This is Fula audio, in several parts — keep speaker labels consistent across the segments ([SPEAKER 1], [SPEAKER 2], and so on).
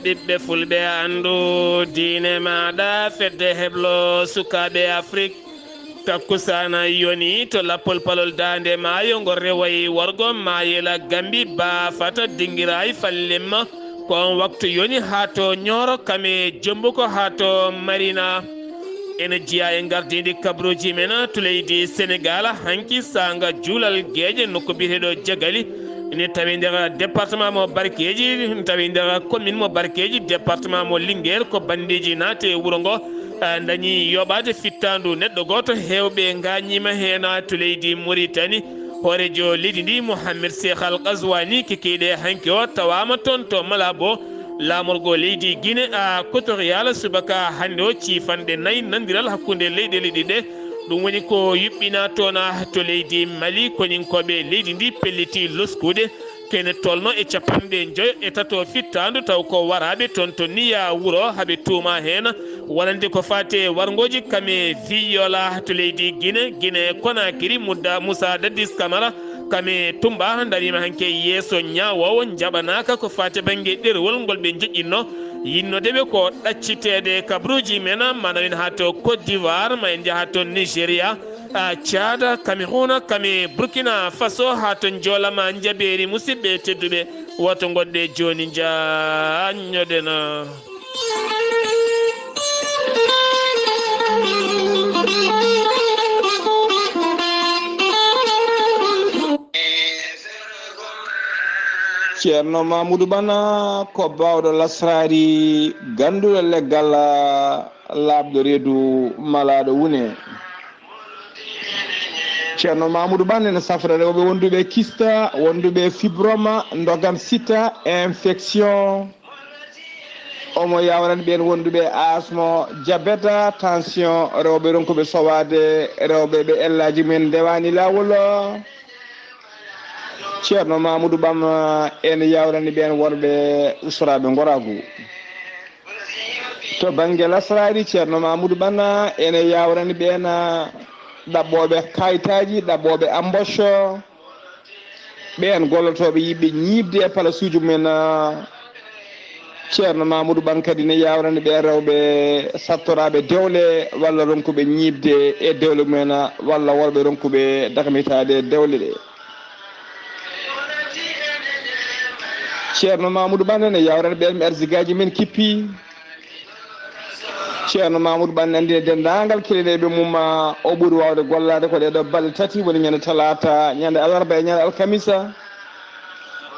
[SPEAKER 1] ɓiɓɓe fulɓe andu diine maɗa fedde heblo sukaɓe Afrique takkusana yoni to lappol palol dande maayo ngo rewayi wargo mayela gambi baafata dinguirayi fallimma kon waktu yoni ha to ñoro kame jombuko ha to marina ene jiya e gardidi kabruji men to leydi Sénégal hanki sanga juulal gueƴe nokko biteɗo Jagali ene tawi nder département mo Barkeji tawi nder commune mo Barkeji département mo Linguére ko bandiji naate wuuro ngo dañi yoɓade fittandu neɗɗo goto hewɓe gañima hen to leydi Mauritanie horejo leydi ndi Mouhamed Cheikh Al Ghazouani kikiɗe hanki o tawama toon to Malabo lamorgo leydi Guinée Équatorial subaka hande o cifanɗe nayyi nandiral hakkude leyɗele ɗiɗe ɗum woni ko yuɓɓina toon to leydi Mali koñinkoɓe leydi ndi pelliti loskude kene tolno e capanɗe joyo e tato fittandu taw ko waraɓe toon to niya wuuro haaɓe tuuma hen wonande ko fate wargoji kame viyola to leydi Guinée Conakry Moussa Dadis Camara kame tumba darima hanke yeeso ñawowo jaɓanaka ko fate banggue ɗerwol ngol ɓe joƴƴinno yinnodeɓe ko ɗaccitede kabruji men manawen ha to Côte d'Ivoire ma en jaaha to Nigéria Tchad Cameroun kame Burkina Faso ha to joolama jaɓeri musidɓe tedduɓe woto goɗɗe joni jañoɗena
[SPEAKER 2] ceerno Mamoudou Bana ko bawɗo lasrari ganduɗo leggal labɗo reedu malaɗo wune ceerno Mamoudou Bana ene safra rewɓe wonduɓe kista wonduɓe fibrome dogan sita infection omo yawrani ɓen wonduɓe asmo diabète tension rewɓe ronkuɓe sowade rewɓe ɓe ellaji men ndewani lawol ceerno Mamoudou Bam ene yawrani ɓen worɓe usraɓe goragu to banggue lasrari ceerno Mamoudou Bana ene yawrani ɓen ɗaɓɓoɓe kayitaji ɗaɓɓoɓe embauche ɓen gollotoɓe yiɓe ñibde e palasuji men ceerno Mamoudou Ban kadi ne yawrani ɓe rewɓe sattoraɓe dewle walla ronkuɓe ñibde e dewle mumen walla worɓe ronkuɓe dakamitade dewle ɗe ceerno Mamoudou Ban ne yawrani ɓen mi arsigaji men kippi ceerno Mamoudou Ban andine dendagal keleneɓe mum o ɓuuri wawde gollade ko ɗeɗo balɗe tati woni ñande talata ñande alarba e ñande alkamisa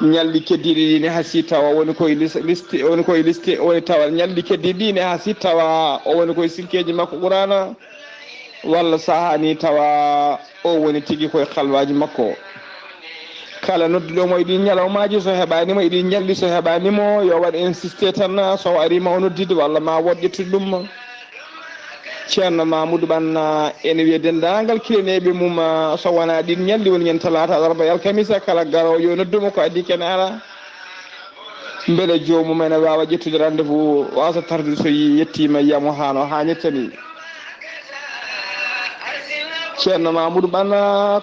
[SPEAKER 2] ñalɗi keddiɗi ɗi ne hasi tawa woni koye liste woni tawa ñalɗi keddiɗi ɗi ne hasi tawa o woni koye silkeji makko ɓurana walla sahani tawa o woni tigui koye halwaji makko kala nodduɗomo e ɗi ñalawmaji so heɓanimo eɗi ñalɗi so heɓanimo yo waɗ insisté tan so arima o noddide walla ma woɗƴettude ɗum ceerno Mamoudou Ban ene wiye dendagal kileneɓe mum so wona ɗin ñalɗi woni ñande talata alarba e alkamisa kala garowo yo noddumo ko addi kene ara beele jomum ene wawa ƴettude rendez-vous wasa tardude so yettima yiyamo hano hanirtani ceerno Mamoudou Ban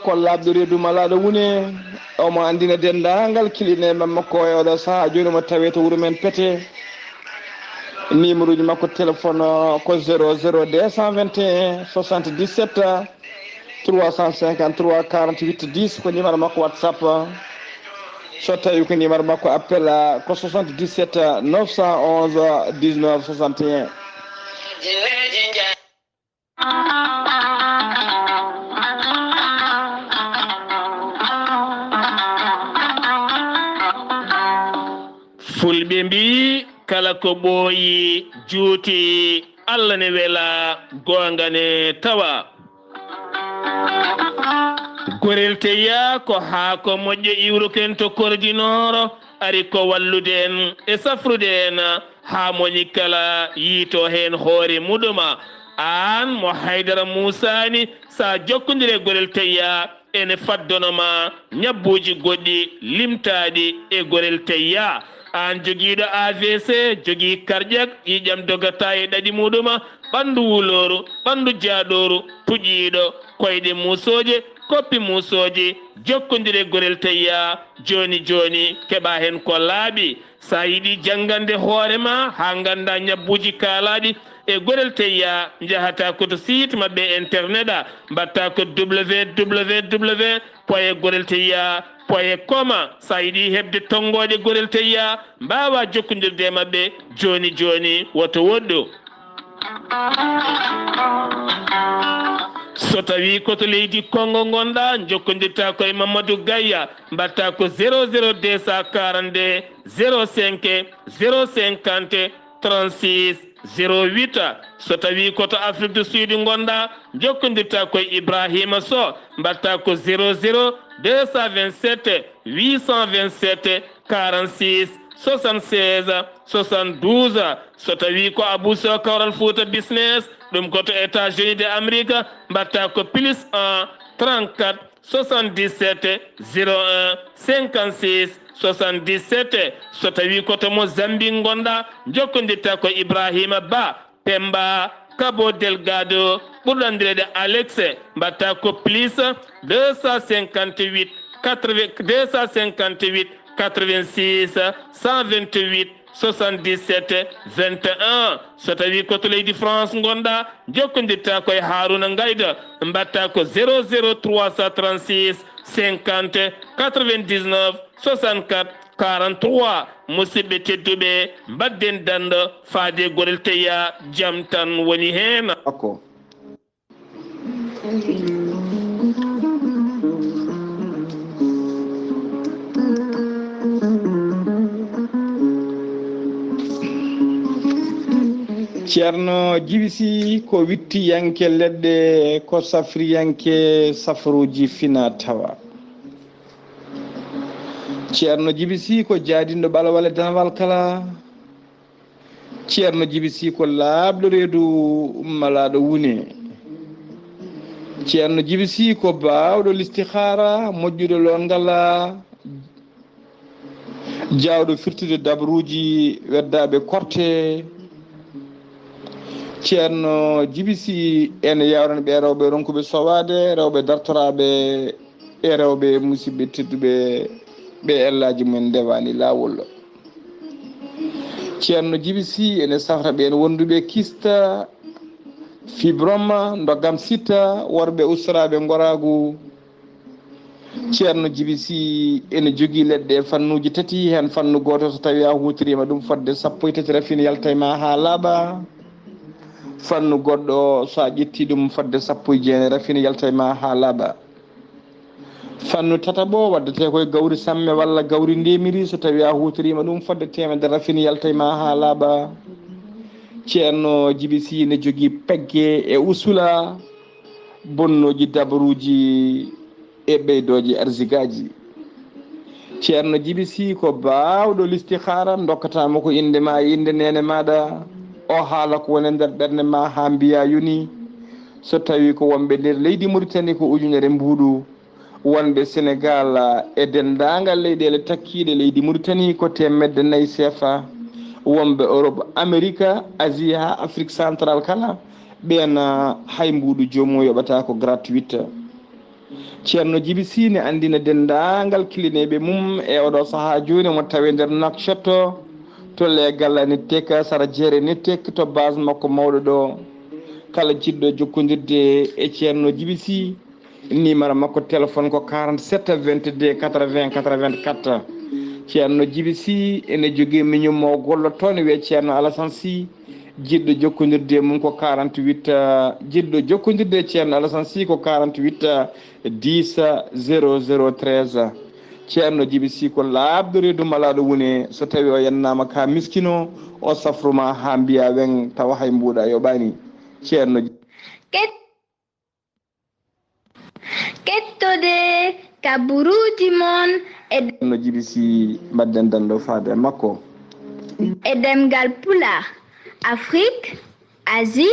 [SPEAKER 2] ko labɗo reedu malaɗo wune omo andina dendagal kileneɓe makko e oɗo saaha joni mo tawe to wuuro men Pété numéro uji makko téléphone ko 00 221 77 353 48 10 ko numéro makko WhatsApp so tawi ko numéro makko appel ko 77 911 19 61
[SPEAKER 1] fulɓe mbi kala ko ɓooyi juuti Allah ne wela gonga ne tawa gorel teya ko haako moƴƴo iwruken to kordinoro ari ko wallude en e safrude en ha moñi kala yiito hen hoore muɗuma an mo Haydara Musani sa jokkodire gorel teya ene faddonoma ñabbuji goɗɗi limtaɗi e gorel teya an joguiɗo AVC jogui cardiaque ƴiƴam dogata e ɗaɗi muɗuma ɓandu wuloru ɓandu jaaɗoru puƴƴiɗo koyɗe musoje koppi musoje jokkodire gorel teya joni joni keɓa hen ko laaɓi sa yiɗi jangande hoorema ha ganda ñabbuji kaalaɗi e gorel teya jahata koto site mabɓe internet a mbatta ko www point gorel teya point com. sa yiɗi hebde tongoɗe gorel teya mbawa jokkodirde mabɓe joni joni woto woɗɗo. so tawi koto leydi Congo gonɗa jokkodirta koye Mamadou Gaya mbatta ko 00242 05 050 36 08. so tawi koto Afrique du Sud gonɗa jokkodirta koye Ibrahima Sow mbatta ko 00 227 827 46 76 72. so tawi ko Abou Sow Kawral Fouta business ɗum koto États-Unis d'Amérique mbatta ko plus 1 34 77 01 56 77. so tawi koto Mozambique gonɗa jokkodirta ko Ibrahima Ba Pemba Cabo Delgado ɓurɗandirede Alex mbatta ko plus 258 258 86 128 77 21. so tawi koto leydi France gonɗa jokkodirta koye Haruna Gayda mbatta ko 00336 50 99 64 43. musidɓe tedduɓe mbadden dando faade gorel teya jam tan woni hen.
[SPEAKER 2] ceerno Djiby ko wittiyanke leɗɗe ko safriyanke safruji fina tawa. ceerno Djiby ko jaadindo ɓalawal e danawal kala. ceerno Djiby ko laaɓɗo reedu malaɗo wune. ceerno Djiby ko baawɗo listihara moƴƴuɗo longala jawɗo firtude dabruji weddaɓe korte. ceerno Djiby ene yawran ɓe rewɓe ronkuɓe sowade rewɓe dartoraɓe e rewɓe musidɓe tedduɓe ɓe ellaji mumen ndewani lawol. ceerno Djiby ene safra ɓe en wonduɓe kista fibroma doggam sitta worɓe ustaraɓe goragu. ceerno Djiby ene jogui leɗɗe fannuji tati hen fannu goto so tawi a hutorima ɗum fodde 13 rafine yalta ma ha laaɓa. fannu goɗɗo so a ƴetti ɗum fodde 19 rafine yalta ma ha laaɓa. fannu tataɓo waddete koye gawri samme walla gawri ndemiri so tawi a hutorima ɗum fodde 100 rafine yalta ma ha laaɓa. ceerno Djiby ne jogui pegge e usula bonnoji dabaruji e ɓeydoji arsigaji. ceerno Djiby ko bawɗo listihara dokkatama ko inde ma inde nene maɗa o haala ko woni nder ɓerde ma ha mbiya yoni. so tawi ko wonɓe nder leydi Mauritanie ko ujunere mbuɗu wonɓe Sénégal e dendagal leyɗele takkiɗe leydi Mauritanie ko 400 CFA. wonɓe Europe Amérique Asie ha Afrique central kala ɓen hay mbuɗu jomum yoɓata ko gratuite. ceerno Djiby ne andina dendagal kilineɓe mum e oɗo saaha joni mo tawi nder Nouakchott to legal nettek sara jeere nettek to base makko mawɗo ɗo. kala jiɗɗo jokkodirde e ceerno Djiby numéro makko téléphone ko 47 22 80 84. ceerno Djiby ene jogui miñum mo golloto ne wiye ceerno Alassane Sy. jiɗɗo jokkodirde mum ko 48 jiɗɗo jokkodirde ceerno Alassane Sy ko 48 10 0013. ceerno Djiby ko laaɓɗo reedu malaɗo wune so tawi o yennama ka miskino o safruma ha mbiya wen tawa hay mbuɗa yoɓani. ceerno
[SPEAKER 3] kettode kaburuji mon e
[SPEAKER 2] ceerno Djiby mbadden dando faade makko
[SPEAKER 3] e ɗemngal pulaar. Afrique, Asie,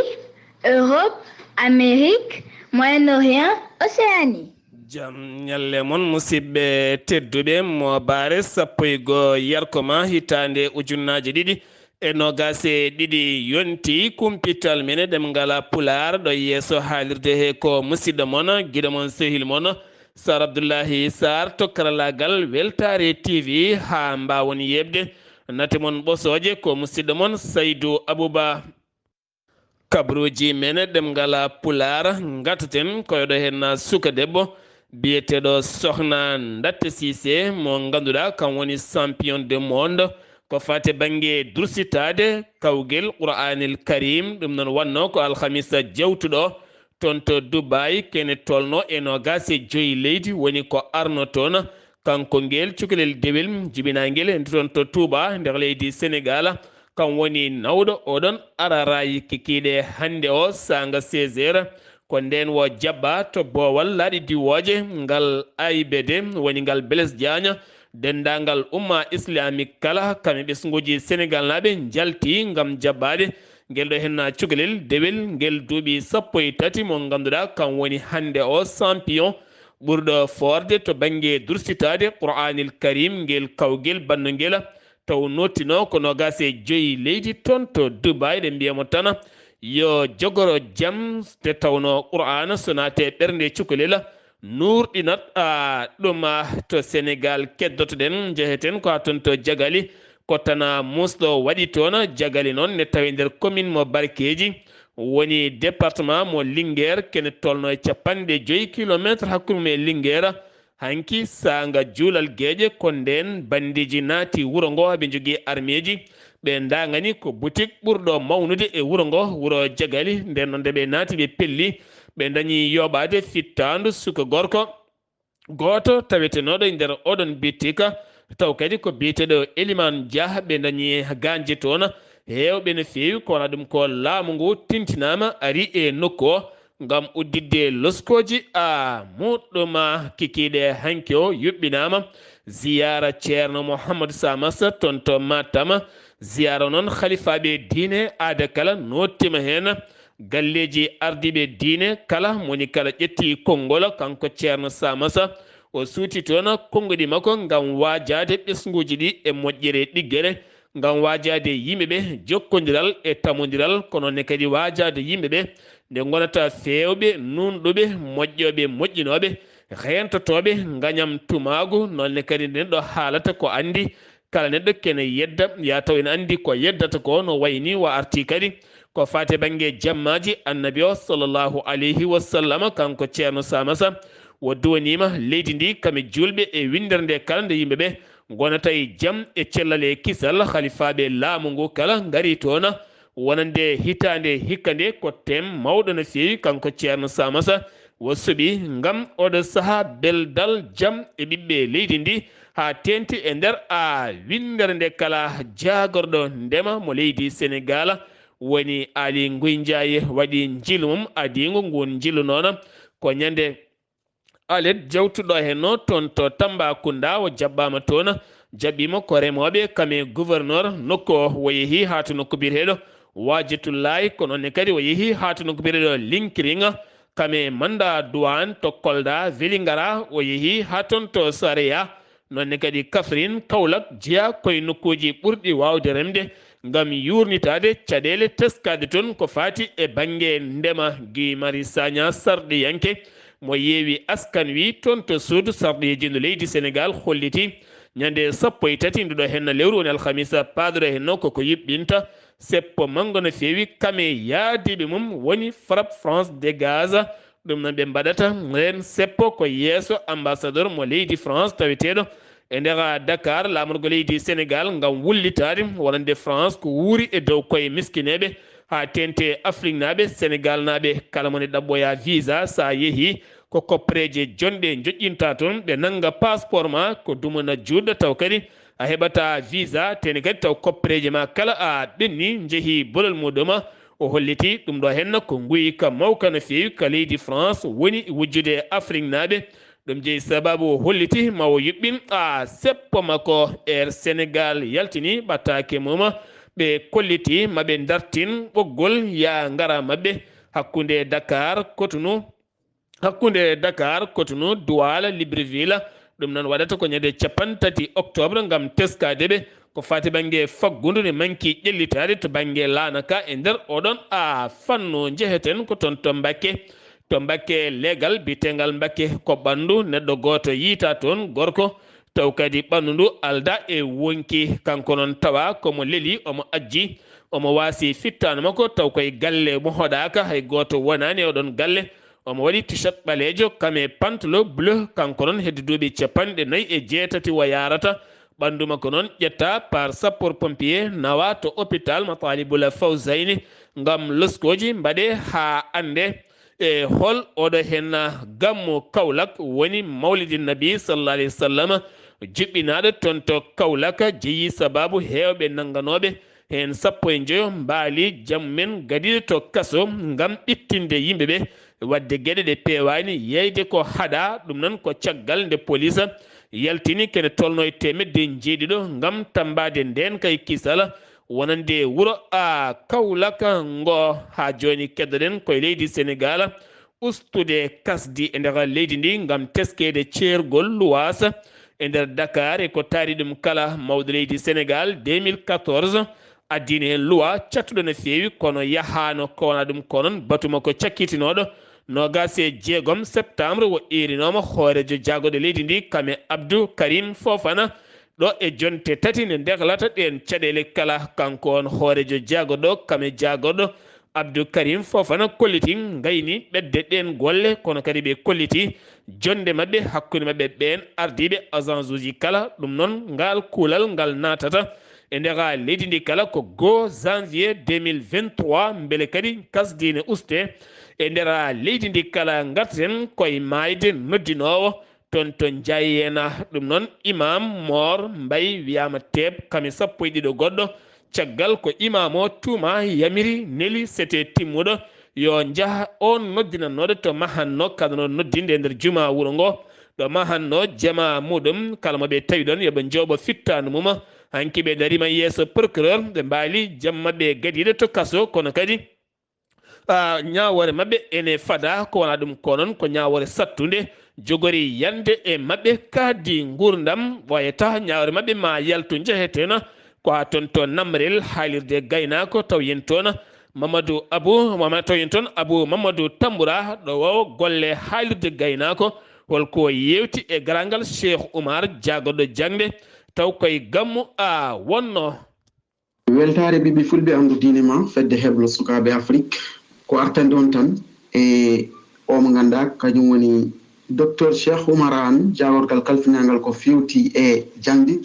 [SPEAKER 3] Europe, Amérique, Moyen-Orient, Océanie.
[SPEAKER 1] jam ñalle moon musidɓe tedduɓe miwbaare sappo e goo yarkomaa hitande ujunnaje ɗiɗi e nogase ɗiɗi yonti kumpital mene ɗemngal pulaar ɗo yeeso haalirde he ko musidɗo moon guiɗo moon sehil moon Sar Abdullaahi Saar to karallagal Weltare TV ha mbawon yebde nati mon ɓosoje ko musidɗo mon Saydou Abouba. kabruji men ɗemngal pulaar gataten koyoɗo hen suka debbo biyeteɗo sohna Ndatte Cissé mo ganduɗa kan woni champion du monde ko fate banggue dursitade kawguel qur'anil karim. ɗum noon wanno ko alhamisa jewtuɗo toon to Dubai kene tolno e 25 leydi woni ko arno toon kanko ngel cukalel dewel jibinaguel en toon to Touba nder leydi Sénégal kan woni nawɗo oɗon ararayi kikiɗe hande o sanga 16h ko nden wo jabba to boowal laaɗi diwoje ngal AIBD woni ngal Blaise Diagne dendagal umma islamique kala kamɓe ɓesguji Sénégal naɓe jalti gam jabbade ngel ɗo henna cukalel dewel ngel duuɓi 13 mo ganduɗa kan woni hande o champion ɓurɗo forde to banggue dursitade qur'anil karim ngel kawguel bandugel taw nottino ko 25 leydi toon to Dubai ɗe mbiyamo tan yo jogoro jaam te tawno qur'ana sonate ɓernde cukalel nurɗinat ɗum to Sénégal keddotoɗen jeheten ko ha toon to Diagali kottana musɗo waɗi toon Diagali noon ne tawi nder commune mo Barkeji woni département mo Linguére kene tolno e 50 kilométre hakkude mum e Linguére hanki sanga juulal gueƴe ko nden bandiji naati wuro ngo ɓe jogui armeji ɓe dagani ko boutique ɓurɗo mawnude e wuro ngo wuro Diagali nden noon nde ɓe naati ɓe pelli ɓe dañi yoɓade fittandu suka gorko goto tawetenoɗo e nder oɗon bittika taw kadi ko biyeteɗo Elimane Dia ɓe dañi ganje toon hewɓe no fewi kono ɗum ko laamu ngu tintinama ari e nokku o gam uddidde loskoji muɗɗuma kikiɗe hanki o yuɓɓinama ziyara ceerno Mouhamadou Samassa toon to Matam ziyara noon khalifaɓe diine aada kala nottima hen galleji ardiɓe diine kala moni kala ƴetti konngol kanko ceerno Samassa o suuti toon konngodi makko gam wajade ɓesguji ɗi e moƴƴere ɗiggere gam wajade yimɓeɓe jokkodiral e tamodiral kono ne kadi wajade yimɓeɓe nde gonata fewɓe nunɗuɓe moƴƴoɓe moƴƴinoɓe hentotoɓe gañam tumagu nonne kadi neɗɗo haalata ko andi kala neɗɗo kene yedda ya taw en andi ko yeddata ko no wayni wa arti kadi ko fate banggue jammaji annabi o sallllahu alayhi wa sallam kanko ceerno Samassa wo duwanima leydi ndi kame julɓe e windere nde kala nde yimɓeɓe gonata e jaam e cellal e kisal khalifaɓe laamu ngu kala gari toon wonande hitande hikka nde ko tem mawɗo no fewi kanko ceerno Samassa wo suuɓi gam oɗo saaha beldal jaam e ɓiɓɓe leydi ndi ha tenti e nder windere nde kala jagorɗo ndema mo leydi Sénégal woni Ali Nguy Ndiaye waɗi jilu mum adigo ngun jilu noon ko ñande alet jawtuɗo henno toon to Tambacounda o jabbama toon jaɓɓima ko remoɓe kame gouverneur nokku o wo yeehi ha to nokku biyeteɗo Wajitullahi ko noonne kadi o yeehi ha to nokku biyeteɗo Linkiring kame manda douane to Kolda Vélingara o yeehi ha toon to Sareya nonne kadi Kaffrine Kaolack jeeya koye nokkuji ɓurɗi wawde remde gam yurnitade caɗele teskade toon ko fati e banggue ndema Guy Marius Sagna sarɗiyanke mo yeewi askan wi toon to Sud sarɗiji no leydi Sénégal holliti ñande 13 nduɗo henna lewru woni alhamisa padre henno koko yuɓɓinta seppo mango no fewi kame yaadiɓe mum woni frappe France dégage ɗum noon ɓe mbaɗata ren seppo ko yeeso ambassadeur mo leydi France taweteɗo e nder Dakar lamorgo leydi Sénégal gam wullitade wonande France ko wuuri e dow koye miskineɓe ha tente Afrique naɓe Sénégal naɓe kala mone ɗaɓɓoya visa sa yeehi ko koppareje jonɗe joƴƴinta toon ɓe nanga passeport ma ko dumana juɗɗo taw kadi a heɓata visa teni kadi taw koppareje ma kala a ɓenni jeehi bolol muɗum o holliti ɗum ɗo henna ko guyika mawka no fewi ka leydi France woni wujjude Afrique naɓe ɗum jeeyi sababu o holliti ma o yuɓɓin seppo makko Air Sénégal yaltini ɓattake mum ɓe kolliti maɓe dartin ɓoggol ya ngara mabɓe hakkude Dakar Cotonou Douala Libreville ɗum noon waɗata ko ñande 30 octobre gam teskadeɓe ko fati banggue faggudu ne manki ƴellitade to banggue lanaka e nder oɗon fannu jeheten ko toon to Mbacké leegal bitegal Mbacké ko ɓandu neɗɗo goto yiita toon gorko taw kadi ɓandu ndu alda e wonki kanko noon tawa komo leeli omo ajji omo waasi fittano makko taw koye galle mo hoɗaka hay goto wonani e oɗon galle omo waɗi t-shirt ɓalejo kame pantalon bleu kanko noon hedde duuɓi 49 o yarata ɓandu makko noon ƴetta par sapeur pompier nawa to hôpital Matalibul Fawzayni ngam loskoji mbaɗe ha ande e hol oɗo hen gammo Kaolack woni mawlidi nabi sallallahu alayhi wa sallam juɓɓinaɗo toon to Kaolack jeeyi sababu hewɓe nangganoɓe hen 15 mbaali jammen gadiɗo to kaso ngam ɓittinde yimɓeɓe wadde gueɗe ɗe pewani yeyde ko haɗa ɗum noon ko caggal nde police yaltini kene tolno e temedde jeeɗiɗo ngam tambade nden kay kisala wonande wuro a Kaolack ngo ha joni keddoɗen koye leydi Sénégal ustude kasdi e nder leydi ndi ngam teskede ceergol luwasa e nder Dakar e ko taari ɗum kala mawɗo leydi Sénégal 2014 addini hen luwa cattuɗo no feewi kono yahano kowona ɗum ko noon batuma ko cakkitinoɗo 26 septembre wo irinoma hoorejo jaagoɗo leydi ndi kame Abdou Karim Fofana ɗo e jonte tati ne ndehlata ɗen caɗele kala kanko on hoorejo jaagoɗo kame jaagoɗo Abdou Karim Fofana kolliti gayni ɓedde ɗen golle kono kadi ɓe kolliti jonde mabɓe hakkude mabɓe ɓen ardiɓe agence uji kala ɗum noon ngal kuulal ngal natata e nder leydi ndi kala ko 2 janvier 2023 beele kadi kasdine uste e nder leydi ndi kala garten koye mayde noddinowo toon to jayena ɗum noon imam Mor Mbaye wiyama teeb kami 12 goɗɗo caggal ko imam o tuuma yamiri neli c'était timmuɗo yo jaaha on noddinannoɗo to mahanno kada no noddinde e nder juma wuuro ngo ɗo mahanno jama muɗum kala moɓe tawi ɗon yooɓe jooɓo fittanu mum hanki ɓe darima yeeso procureur ɓe mbaali jamma ɓe gadiɗo to kaso kono kadi ñawore mabɓe ene fada ko wona ɗum ko noon ko ñawore sattude jogori yande e mabɓe kaddi gurdam wayata ñawore mabɓe ma yaltu jeeheteno ko ha toon to namrel haalirde gaynako taw yen toon Mamadou Abou Mamadou Tamboura ɗo wawa golle haalirde gaynako holko yewti e garagal Cheikh Oumar jaagoɗo jangde taw koye gammu a wonno
[SPEAKER 4] weltare ɓiɓɓe fulɓe andu diine ma fedde heblo sukaɓe Afrique ko artande on tan e omo ganduɗa kañum woni docteur Cheikh Oumar Anne jagorgal kalfinalgal ko fewti e jangde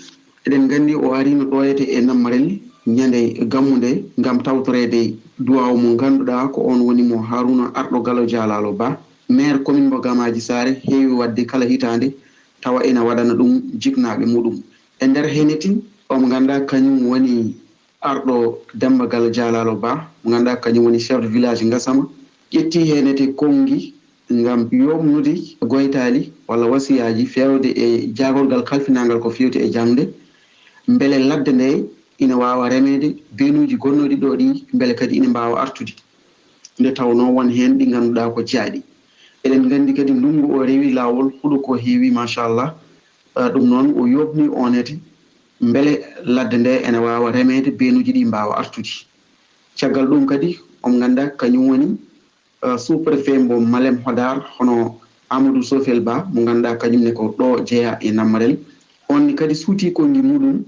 [SPEAKER 4] eɗen gandi o arino ɗoyete e nammarel ñande gammude ngam tawtorede duwaw mo ganduɗa ko on woni mo Haruna Arɗo Gallo Dialalo Ba maire commune mo Gamaji Sare heewi wadde kala hitande tawa ena waɗana ɗum jiknaɓe muɗum e nder heneti omo ganduɗa kañum woni Arɗo Demba Gallo Dialalo Ba mo ganduɗa kañum woni chef de village Gassama ƴetti henete kongi ngam yomnude goytali walla wasiyaji fewde e jagorgal kalfinalgal ko fewti e jangde beele ladde nde ina wawa remede benuji gonnoɗi ɗo ɗi beele kadi ina mbawa artude nde tawno won hen ɗi ganduɗa ko jaaɗi eɗen gandi kadi ndungu o rewi lawol huuɗo ko heewi machallah ɗum noon o yobni onete beele ladde nde ene wawa remede benuji ɗi mbawa artude caggal ɗum kadi omo ganduɗa kañum woni sous préfet mo Malem Hodar hono Amadou Sofel Ba mo ganduɗa kañumne ko ɗo jeeya e nammarel on ni kadi suuti kongi muɗum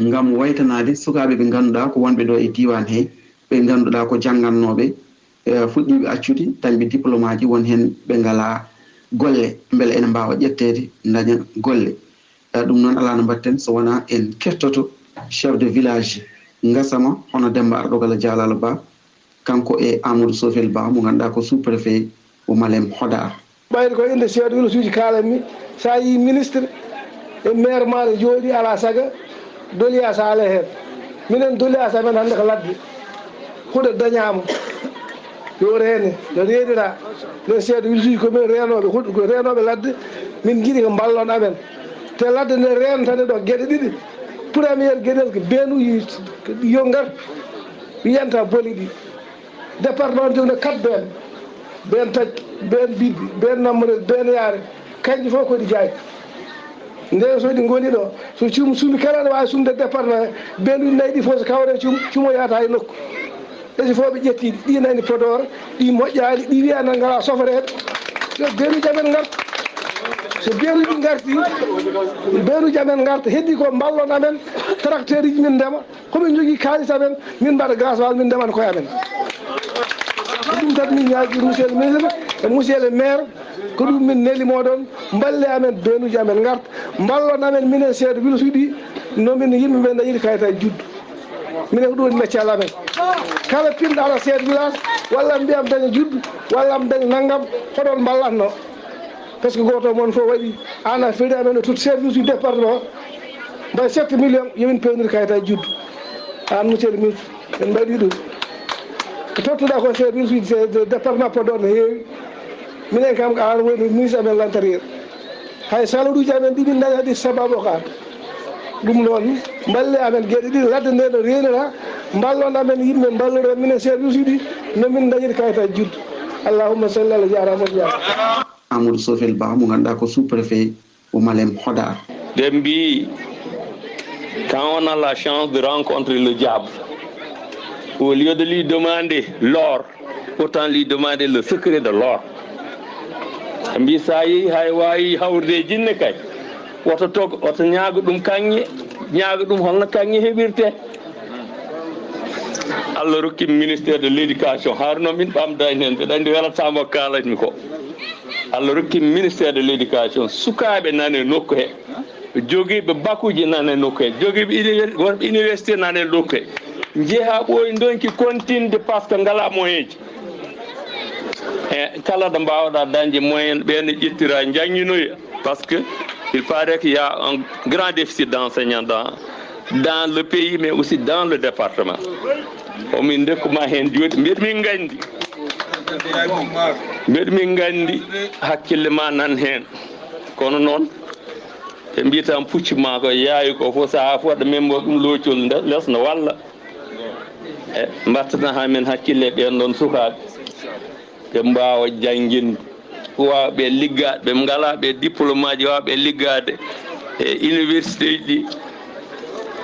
[SPEAKER 4] ngam waytanade sukaɓe ɓe ganduɗa ko wonɓe ɗo e diwan he ɓe ganduɗa ko janggannoɓe fuɗɗiɓe accude dañɓe diplôme aji won hen ɓe ngala golle beele ene mbawa ƴettede daña golle ɗum noon ala no mbatten so wona en kettoto chef de village Gassama hono Demba Arɗo Gallo Dialalo Ba kanko e Amadou Sofel Ba mo ganduɗa ko sous préfet o Malem Hodar
[SPEAKER 5] ɓayde ko inde chef de village uji kalanmi sa yi ministre e maire maɗo jooɗi ala saga doliya sa ala hen minen doliya sa men hande ko ladde huuɗo dañama yo reene yo reedira nden chef de village uji komin renoɓe huuɗo ko renoɓe ladde min jiiɗi ko ballon amen te ladde nde rentane ɗo gueɗe ɗiɗi premiére gueɗel ko benuji yo ngar wiyanta boli ɗi département jomne 4 ben tacci ben biddi ben namorel ben yaare kanƴi fof koɗi jaaji nden so ɗi goni ɗo so cuumu sumi kala ne wawi sumde département benuji nayyi ɗi fof so kawre cuumo yahata e nokku ɗesi fof ɓe ƴettiɗi ɗi nani Podor ɗi moƴƴani ɗi wiya nan ngala sofreɓe benuji amen ngar so beeruji ngarti beeruji amen garta heddi ko mballon amen tracteur uji min ndema komin jogui kalis amen min mbaɗa gasoil min ndemana koye amen ɗum tan min ñaaƴi monsieur le ministre e monsieur le maire ko ɗum min nelimo ɗon mballe amen benuji amen garta mballon amen minen seeɗa village uji ɗi nomin yimɓeɓe dañiri kayitaji juddu minen ko ɗum woni métier amen kala pinɗo ara seeɗa village walla mbiyam daña juddu walla m daña naggam hoɗon ballatno par ce que goto moon fof waɗi an a feeɗi amen o tout service du département mbaɗa 7 millions yomin pewniri kayitaji juddu an monsieur le ministre en mbaɗi ɗum ko tottuɗa ko service uji département Podor ne heewi minen kam ko an woni ministre amen l' intérieur hay salaire uji amen ɗi min dañi haɗi sababu o ka ɗum noon mballe amen gueɗe ɗiɗi ladde nde no renira mballon amen yimɓe mballore minen service uji nomin dañiri kayitaji juddu allahumma salli ala jarama jarama
[SPEAKER 4] Amadou Sofel Ba mo ganduɗa ko sous préfet au Malem Hodar.
[SPEAKER 6] Dembi, quand on a la chance de rencontrer le diable, au lieu de lui demander l'or, autant lui demander le secret de l'or. Dembi sa yi hay wawi hawrde jinne kay woto tog oto ñaago ɗum kanŋe ñaago ɗum holno kanŋe heɓirte. Allah rokki ministère de l'éducation harno min ɓamdani hen mbeɗa andi welatamo kalatmi ko. Allah rokki ministère de l'éducation sukaɓe nane nokku he joguiɓe bakuji nane nokku he joguiɓe wonɓe université nane nokku he jeeha ɓooyi donki continde par ce que ngala moyen ji e kala ɗo mbawɗa dañde moyen ɓene ƴettira jangguinoya par ce que il paraît qu'il y a un grand déficit d'enseignants dans le pays mais aussi dans le département omin dekkuma hen joni mbiɗa min gandi mbeɗa min gandi hakkille ma nan hen kono noon ɓe mbiyatam puccima ko yaawi ko fof saaha fof ɗo membo ɗum loocol lesno walla e mbattana ha men hakkille ɓen ɗon sukaɓe ɓe mbawa janguinde wawɓe liggade ɓe ngala ɓe diplôme aji wawɓe liggade e université ji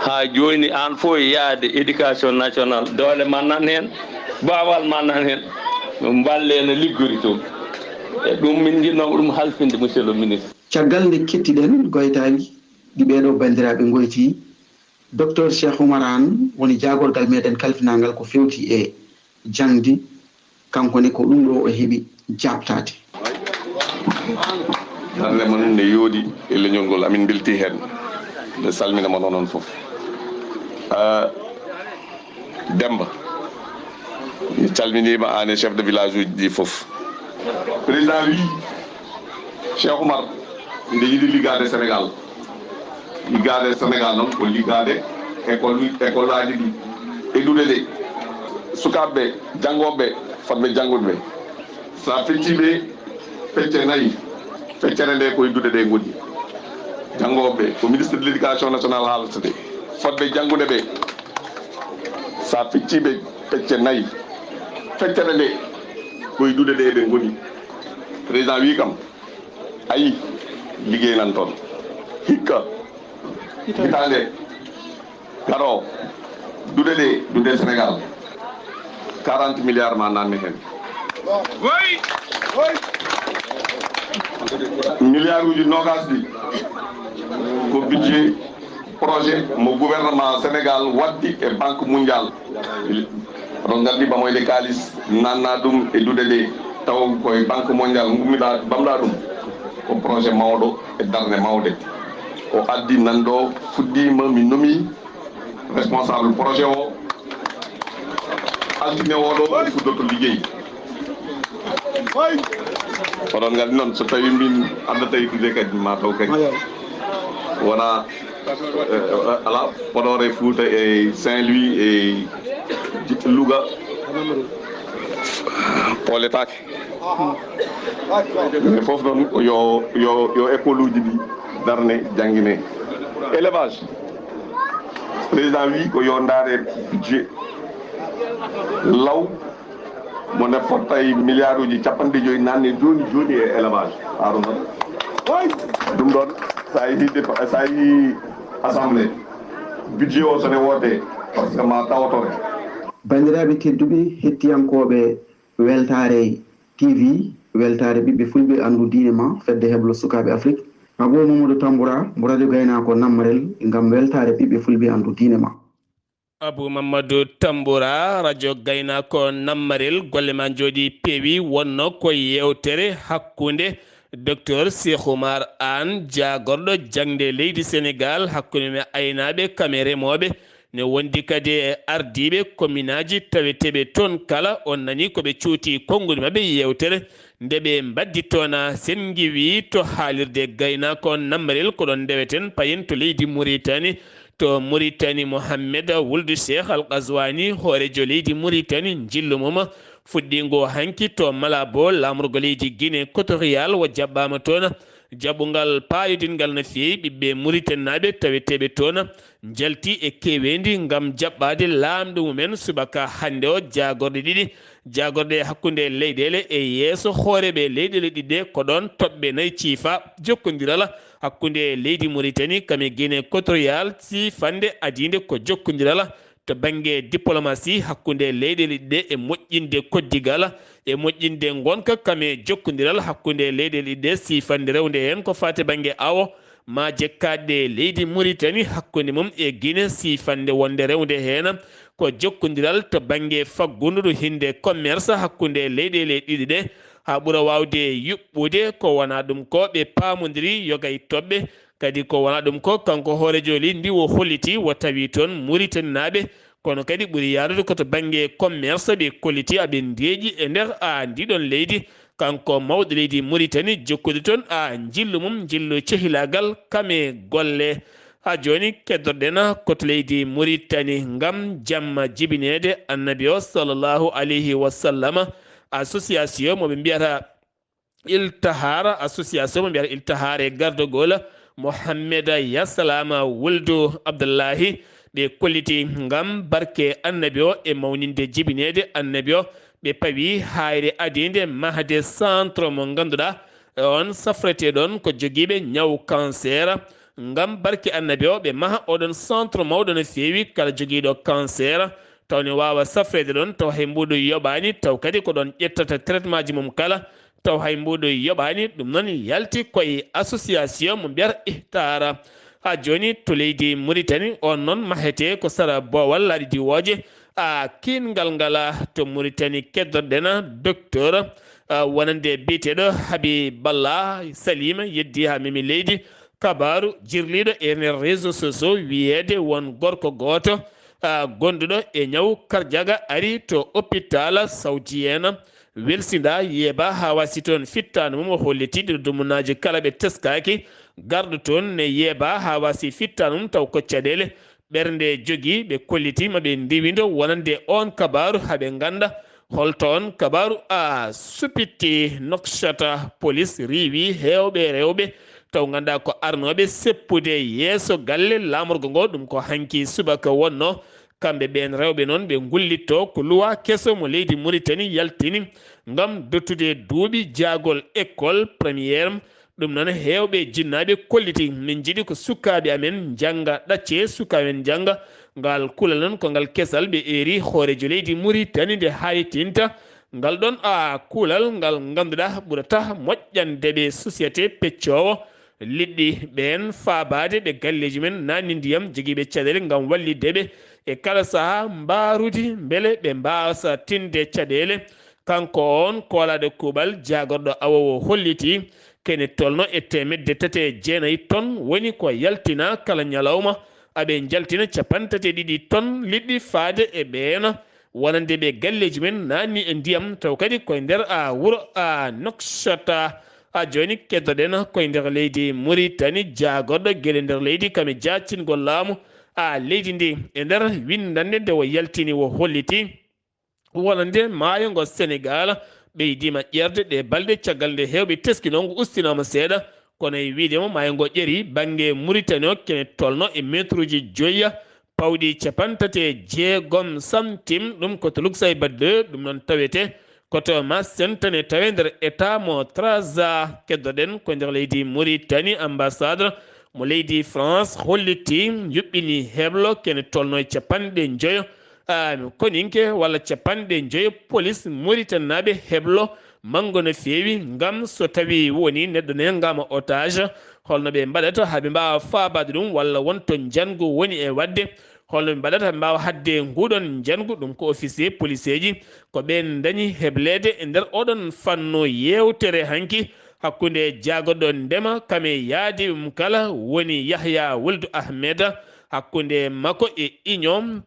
[SPEAKER 6] ha joni an fof yaade éducation nationale doole ma nan hen bawal ma nan hen mballe no liggori toon e ɗum min jinnomo ɗum halfinde monsieur le ministre.
[SPEAKER 4] Caggal nde kettiɗen goytaji ɗi ɓeɗo bandiraɓe goyti docteur Cheikh Oumar Anne woni jagorgal meɗen kalfinalngal ko fewti e jangdi kankone ko ɗum ɗo o heeɓi jabtade.
[SPEAKER 7] darde mon ne yooɗi e leñol ngol amin belti hen nde salminama noon foof Demba mi calminima an e chef de village uji ɗi foof président wi Cheikh Oumar nde yiɗi liggade Sénégal noon ko liggade école aji ɗi eɗude ɗe sukaɓeɓe janggoɓe fotɓe janggude ɓe sa fecciɓe fecce nayyi feccere nde ko eddude ɗe gooni janggoɓe ko ministre de l'éducation nationale haalata de fotɓe janggude ɓe sa fecciɓe fecce nayyi feccere nde ko eddude ɗe ɓe gooni président wi kam ayi liggey nan toon hikka hitande gaɗo dude Sénégal 40 milliards ma nanni hen milliards uji nogas ɗi ko budget projet mo gouvernement Sénégal waddi e banque mondial oɗon gandi bamoyde kalis nanna ɗum e duɗe ɗe taw koye banque mondial gummiɗa bamɗa ɗum ko projet mawɗo e darde mawde o addi nanɗo fuɗɗima mi nomi responsable projet o altine oɗo fuɗɗoto liggey oɗon gandi noon so tawi min addata yiddude kadi ma taw kadi wona ala Podor e Fouta e Saint-Louis e Louga poletake mais foof noon yo école uji ɗi darne jangguine élevage président wi ko yo ndaare budget law mo nde fotta e milliard uji 50 nanne joni e élevage haɗum noon ɗum ɗon sa yi assemblée budget o sone wote par ce que ma tawtore
[SPEAKER 4] bandiraɓe tedduɓe hettiyankoɓe weltare TV weltare ɓiɓɓe fulɓe andu diine ma fedde heblo sukaɓe afrique abo mamadou tamboura mo radio gaynako nammarel ngam weltare ɓiɓɓe fulɓe andu diine ma.
[SPEAKER 1] Abou Mamadou Tamboura radio gaynako nammarel golle ma jooɗi peewi wonno ko yewtere hakkunde docteur Cheikh Oumar Anne jagorɗo jangde leydi Sénégal hakkunde me aynaɓe kame remoɓe ne wondi kadi e ardiɓe commune aji taweteɓe toon kala on nani koɓe cuuti konngudi mabɓe yewtere nde ɓe mbadditona sen giwi to haalirde gaynako nammarel ko ɗon ndeweten payen to leydi Mauritanie to Mauritanie Mohamed wuldu Cheikh Al Ghazouani hoorejo leydi Mauritanie jillumuma fuɗɗingo hanki to Malabo lamrugo leydi Guinée Équatorial wo jaɓɓama toon jaɓɓugal payodingal no feewi ɓiɓɓe Mauritanie naɓe taweteɓe toon jalti e kewendi gam jaɓɓade lamɗo mumen subaka hande o jagorɗe ɗiɗi jagorɗe hakkude leyɗele e yeeso hooreɓe leyɗele ɗiɗɗe ko ɗon toɓɓe nayyi ciifa jokkodiral hakkude leydi Mauritanie kame Guinée Équatorial sifande adide ko jokkodiral to banggue diplomatie hakkude leyɗele ɗiɗɗe e moƴƴinde koddigal e moƴƴinde gonka kame jokkodiral hakkude leyɗele ɗiɗɗe sifande rewde hen ko fate banggue awo ma jekkade leydi Mauritanie hakkude mum e Guinée sifande wonde rewde hen ko jokkodiral to banggue faggudu hinde commerce hakkude leyɗele ɗiɗi ɗe ha ɓuura wawde yuɓɓude ko wona ɗum ko ɓe pamodiri yogay toɓɓe kadi ko wona ɗum ko kanko hoorejo leydi wo holliti wo tawi toon Mauritanie naɓe kono kadi ɓuuri yadude koto banggue commerce ɓe kolliti aɓe ndeeƴi e nder ndiɗon leydi kanko mawɗo leydi Mauritanie jokkude toon jillu mum jillu cehilagal kame golle ha joni keddorɗen koto leydi Mauritanie ngam jamma jibinede annabi o sallllahu alayhi wa sallam association moɓe mbiyata iltahar association mo mbiyata iltahar e gardogol Mohamed Yassalama wuldu Abdullahi ɓe kolliti ngam barke annabi o e mawninde jibinede annabi o ɓe pawi hayre adide mahde centre mo ganduɗa on safrete ɗon ko joguiɓe ñaw cancer ngam barke annabi o ɓe maha oɗon centre mawɗo no fewi kala joguiɗo cancer taw ne wawa safrede ɗon taw hay mbuɗu yoɓani taw kadi ko ɗon ƴettata traitement ji mum kala taw hay mbuɗu yoɓani ɗum noon yalti koye association mo mbiyata ihtara ha joni to leydi Mauritanie on noon mahete ko sara bowal laaɗi diwoje kingal ngala to Mauritanie keddorɗen docteur wonande biyeteɗo Habiballah Salima yeddi ha memi leydi kabaru jirliɗo e nder réseau sociaux wiyede won gorko goto gonduɗo e ñaw kardiaga ari to hôpital Saoudien welsinda yeeba ha wasi toon fittano mum o hollitiɗo dumunaji kala ɓe teskaki garɗo toon ne yeeba ha wasi fittano mum taw ko caɗele ɓernde jogui ɓe kollitima ɓe ndiwido wonande on kabaru haɓe ganda holto on kabaru supitti nokshata police riwi hewɓe rewɓe taw ganda ko arnoɓe seppude yeeso galle lamorgo ngo ɗum ko hanki subaka wonno kamɓe ɓen rewɓe noon ɓe gullitto ko luwa keso mo leydi Mauritanie yaltini ngam dottude duuɓi jagol école premiére ɗum noon hewɓe jinnaɓe kolliti min jiiɗi ko sukaɓe amen jangga ɗacce sukaɓe men jangga ngal kulal noon ko ngal kesal ɓe eri hoorejo leydi Mauritanie nde haytinta ngal ɗon kuulal ngal ganduɗa ɓurata moƴƴandeɓe société peccowo liɗɗi ɓen faabade ɓe galleji men nanni ndiyam joguiɓe caɗele ngam wallideɓe e kala saaha mbarude beele ɓe mbasa tinde caɗele kanko on koolaɗo kuuɓal jagorɗo awowo holliti kene tolno e temedde 3 tonnes woni ko yaltina kala ñalawma aɓe jaltina 32 tonnes liɗɗi faade e ɓeena wonande ɓe galleji men nanni e ndiyam taw kadi koye nder wuuro Nouakchott joni keddoɗen koye nder leydi Mauritanie jagorɗo gueɗe nder leydi kame jaccingol laamu leydi ndi e nder windande nde o yaltini o holliti wonande maayo ngo Sénégal ɓeydima ƴerde ɗe balɗe caggal nde hewɓe teskinongo ustinama seeɗa kono e wiidemo maayo ngo ƴeeri banggue Mauritanie o kene tolno e métre uji 5 pawɗi 36 centime ɗum koto Luxayba 2 ɗum noon tawete koto ma sentane tawe nder état mo Trarza keddoɗen ko nder leydi Mauritanie ambassade mo leydi France holliti yuɓɓini heblo kene tolno e 50 koninke walla 50 police Mauritanie naɓe heblo mango no feewi ngam so tawi woni neɗɗo ne ngama otage holno ɓe mbaɗata haɓe mbawa faabade ɗum walla wonto jangu woni e wadde holno ɓe mbaɗata ɓe mbawa hadde nguɗon jangu ɗum ko officier police ji ko ɓen dañi heblede e nder oɗon fanno yewtere hanki hakkude jagoɗo ndema kame yaadi ɗum kala woni Yahya Wuldu Ahmeda hakkude makko e union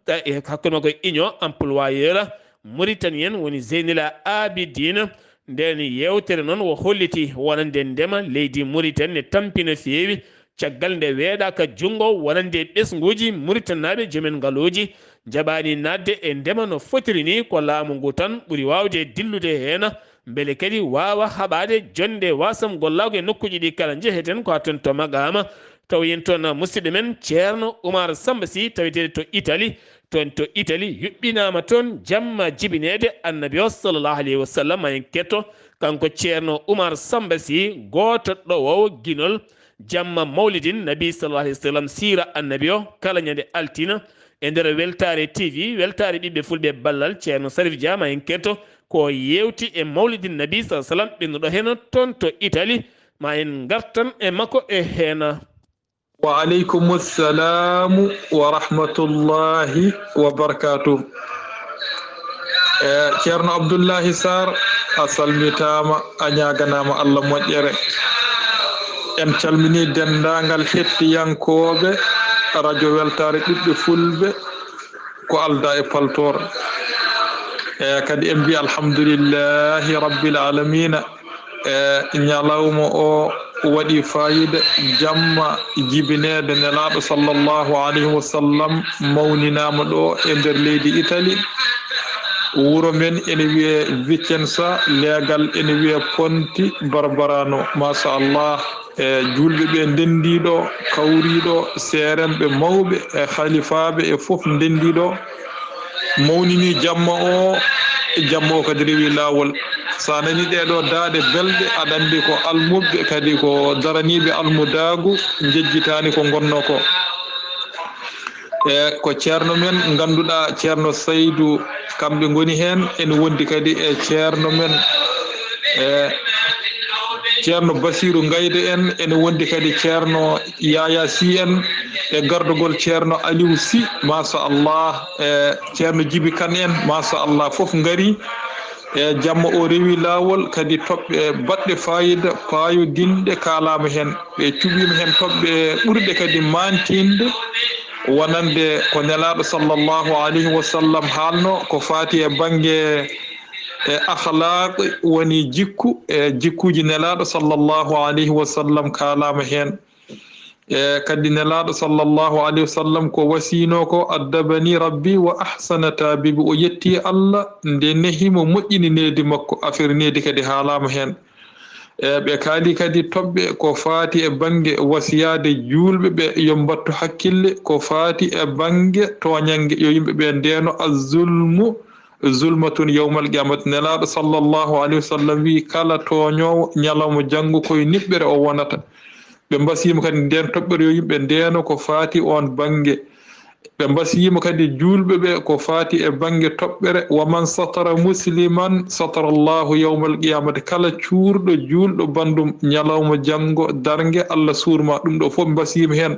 [SPEAKER 1] hakkude makko e union employeur mauritanien woni Zeynila Abidine nden yewtere noon wo holliti wonande ndema leydi Mauritanie ne tampina feewi caggal nde weeɗaka jungo wonande ɓesguji Mauritanaɓe joomen ngaloji jaɓani nadde e ndema no fotiri ni ko laamu ngu tan ɓuuri wawde dillude hen beele kadi wawa haɓade jonde wasam gollago e nokkuji ɗi kala jeeheten ko hatton to Magama taw yen toon musidɗo men ceerno Oumar Samba Sy tawetede to Italie toon to Italie yuɓɓinama toon jamma jibinede annabi o sallllahu alayhi wa sallam ma en ketto kanko ceerno Oumar Samba Sy goto ɗowowo guinol jamma mawlidin nabi sallllahu alayhi wa sallam sira annabi o kala ñande altina e nder weltare TV weltare ɓiɓɓe fulɓe ballal ceerno Sarif Dia ma en ketto ko yewti e mawlidin nabi sallah sallam ɓennuɗo hen toon to Italie ma en gartan e makko e hen.
[SPEAKER 8] Wa aleykum salamu wa rahmatullahi wa barakatuh. Ceerno Abdullaahi Saar a salmitama a ñaganama Allah moƴƴere en calmini dendagal hettiyankoɓe radio weltare ɓiɓɓe fulɓe ko alda e paltore kadi en mbi alhamdulillahi rabbil alamina ñalawma o waɗi fayida jamma jibinede nelaɗo sallllahu alayhi wa sallam mawninama ɗo e nder leydi Italie wuro men ene wiye Vicenza leegal ene wiye Ponti Barbarano machallah julɓe ɓe ndendiɗo kawriɗo seeremɓe mawɓe e khalifaɓe e foof ndendiɗo mawnini jamma o kadi rewi lawol sa nani ɗeɗo daaɗe belɗe aɗa andi ko almuɓe kadi ko daraniɓe almudagu jejjitani ko gonno ko ko ceerno men ganduɗa ceerno Saydou kamɓe goni hen ene wondi kadi e ceerno men ceerno Basirou Gayde en ene wondi kadi ceerno Yaya Sy en e gardugol ceerno Aliou Sy machallah e ceerno Djibi Kane en machallah foof ngari e jamma o rewi lawol kadi toɓɓe baɗɗe fayida payodinɗe kalama hen ɓe cuɓima hen toɓɓe ɓurɗe kadi mantinde wonande ko nelaɗo sallllahu alayhi wa sallam haalno ko fati e banggue e akhlaq woni jikku e jikkuji nelaɗo sallllahu alayhi wa sallam kalama hen e kadi nelaɗo sallllahu alayhi wa sallam ko wasino ko addabani rabbi wa ahsana tabibi o yetti Allah nde nehimo moƴƴini nedi makko affaire nedi kadi haalama hen ɓe kaali kadi toɓɓe ko faati e banggue wasiyade julɓe ɓe yo mbattu hakkille ko faati e banggue toñangue yo yimɓe ɓe ndeno azulmu zulmatun yawmal qiyamati nelaɗo sallllahu alayhi wa sallam wi kala toñowo ñalawma janggo koye niɓɓere o wonata ɓe mbasima kadi nden toɓɓere yo yimɓe ndeno ko faati on banggue ɓe mbasiyima kadi julɓe ɓe ko faati e banggue toɓɓere wa man satara musliman satara llahu yawmal qiyamati kala cuurɗo julɗo bandum ñalawma janggo dargue Allah suurma ɗum ɗo fof ɓe mbasiyima hen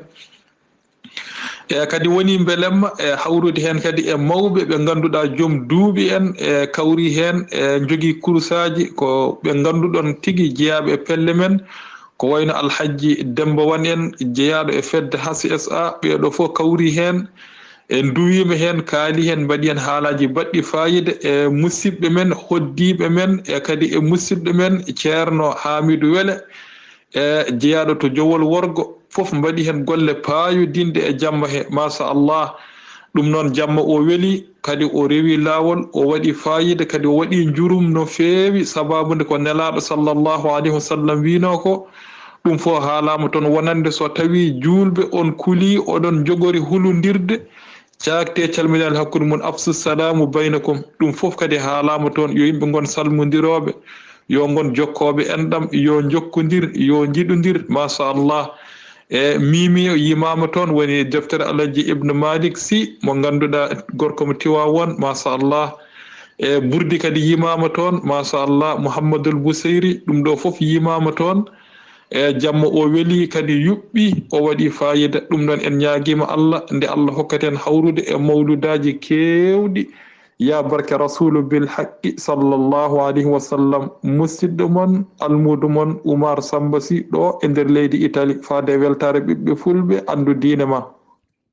[SPEAKER 8] e kadi woni belemma e hawrude hen kadi e mawɓe ɓe ganduɗa joom duuɓi en e kawri hen e jogui kursaji ko ɓe ganduɗon tigui jeeyaɓe e pelle men ko wayno alhaji Demba Wan en jeeyaɗo e fedde HCSA ɓeɗo fof kawri hen e duwima hen kaali hen mbaɗi hen haalaji baɗɗi fayida e musidɓe men hoddiɓe men e kadi e musidɗo men ceerno Hamidou Wele e jeeyaɗo to Jowol Worgo fof mbaɗi hen golle payodinde e jamma he machallah ɗum noon jamma o weeli kadi o rewi lawol o waɗi fayida kadi o waɗi jurum no feewi sababude ko nelaɗo sallllahu alayhi wa sallam wino ko ɗum fo haalama toon wonande so tawi julɓe on kuuli oɗon jogori huludirde cakte calminal hakkude mon afsussalamu baynakum ɗum fof kadi haalama toon yo yimɓe gon salmodiroɓe yo gon jokkoɓe enɗam yo jokkodir yo jiɗodir machallah e mimi yimama toon woni deftere Alaji Ibn Malik Sy mo ganduɗa gorko mo Tiwawon machallah e burdi kadi yimama toon machallah Mouhamadoul Bousayri ɗum ɗo fof yimama toon e jamma o weeli kadi yuɓɓi o waɗi fayida ɗum ɗon en ñaaguima Allah nde Allah hokkaten hawrude e mawludaji kewɗi ya barke rasulu bil haqqi sallllahu alayhi wa sallam musidɗo mon almudu mon Oumar Samba Sy ɗo e nder leydi Italie faade weltare ɓiɓɓe fulɓe andu diine ma.